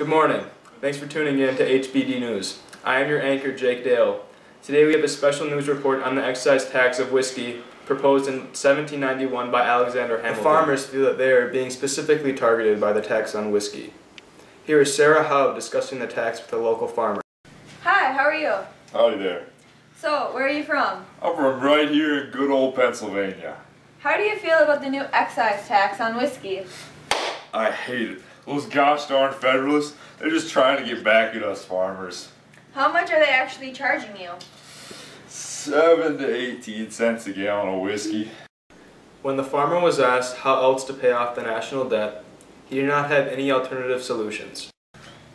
Good morning. Thanks for tuning in to HBD News. I am your anchor, Jake Dale. Today we have a special news report on the excise tax of whiskey proposed in 1791 by Alexander Hamilton. The farmers feel that they are being specifically targeted by the tax on whiskey. Here is Sarah Hub discussing the tax with a local farmer. Hi, how are you? Howdy there. So, where are you from? I'm from right here in good old Pennsylvania. How do you feel about the new excise tax on whiskey? I hate it. Those gosh darn Federalists, they're just trying to get back at us farmers. How much are they actually charging you? 7 to 18 cents a gallon of whiskey. When the farmer was asked how else to pay off the national debt, he did not have any alternative solutions.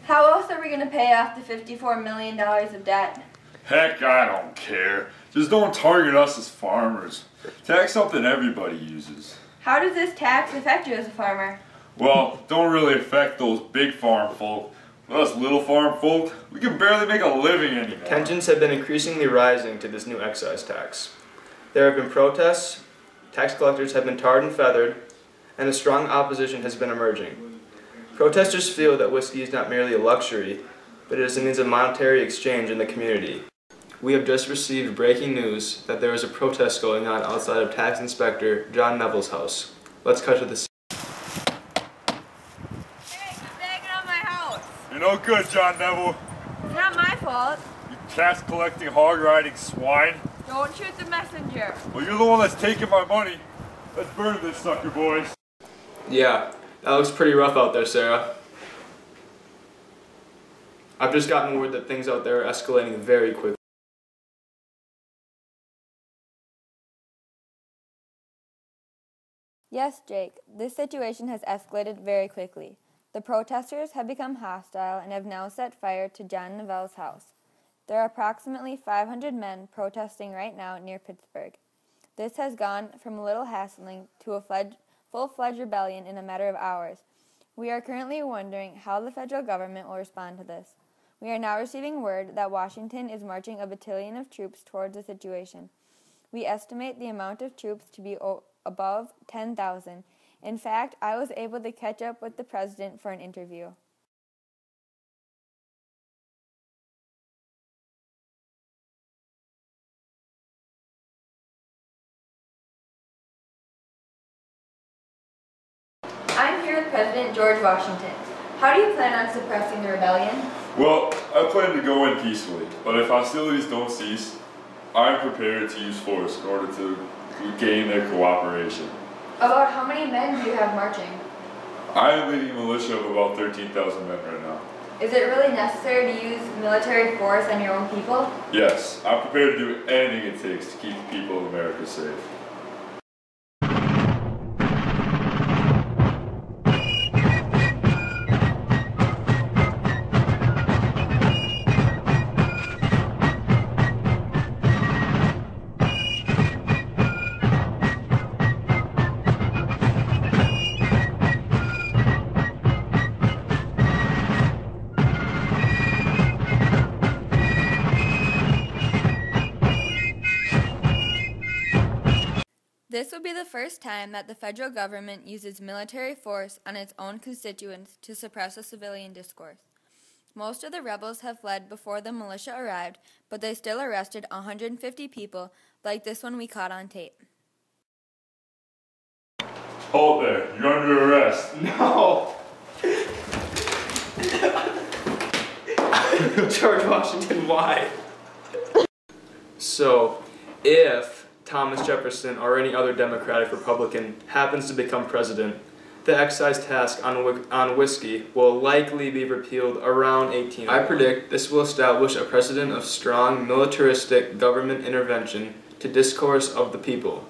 How else are we going to pay off the $54 million of debt? Heck, I don't care. Just don't target us as farmers. Tax something everybody uses. How does this tax affect you as a farmer? Well, don't really affect those big farm folk. With us little farm folk, we can barely make a living anymore. Tensions have been increasingly rising to this new excise tax. There have been protests, tax collectors have been tarred and feathered, and a strong opposition has been emerging. Protesters feel that whiskey is not merely a luxury, but it is a means of monetary exchange in the community. We have just received breaking news that there is a protest going on outside of Tax Inspector John Neville's house. Let's cut to the scene. Hey, you're bagging on my house. You're no good, John Neville. It's not my fault. You tax-collecting, hog-riding swine. Don't shoot the messenger. Well, you're the one that's taking my money. Let's burn this sucker, boys. Yeah, that looks pretty rough out there, Sarah. I've just gotten word that things out there are escalating very quickly. Yes, Jake, this situation has escalated very quickly. The protesters have become hostile and have now set fire to John Neville's house. There are approximately 500 men protesting right now near Pittsburgh. This has gone from a little hassling to a full-fledged rebellion in a matter of hours. We are currently wondering how the federal government will respond to this. We are now receiving word that Washington is marching a battalion of troops towards the situation. We estimate the amount of troops to be above 10,000. In fact, I was able to catch up with the president for an interview. I'm here with President George Washington. How do you plan on suppressing the rebellion? Well, I plan to go in peacefully, but if hostilities don't cease, I'm prepared to use force in order to gain their cooperation. About how many men do you have marching? I am leading a militia of about 13,000 men right now. Is it really necessary to use military force on your own people? Yes, I'm prepared to do anything it takes to keep the people of America safe. This will be the first time that the federal government uses military force on its own constituents to suppress a civilian discourse. Most of the rebels have fled before the militia arrived, but they still arrested 150 people, like this one we caught on tape. Hold there, you're under arrest. No! George Washington, why? So, if Thomas Jefferson or any other Democratic Republican happens to become president, the excise tax on whiskey will likely be repealed around 1800. I predict this will establish a precedent of strong militaristic government intervention to discourse of the people.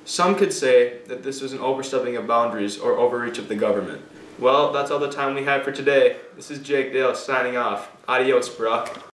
Some could say that this was an overstepping of boundaries or overreach of the government. Well, that's all the time we have for today. This is Jake Dale signing off. Adios, bruh.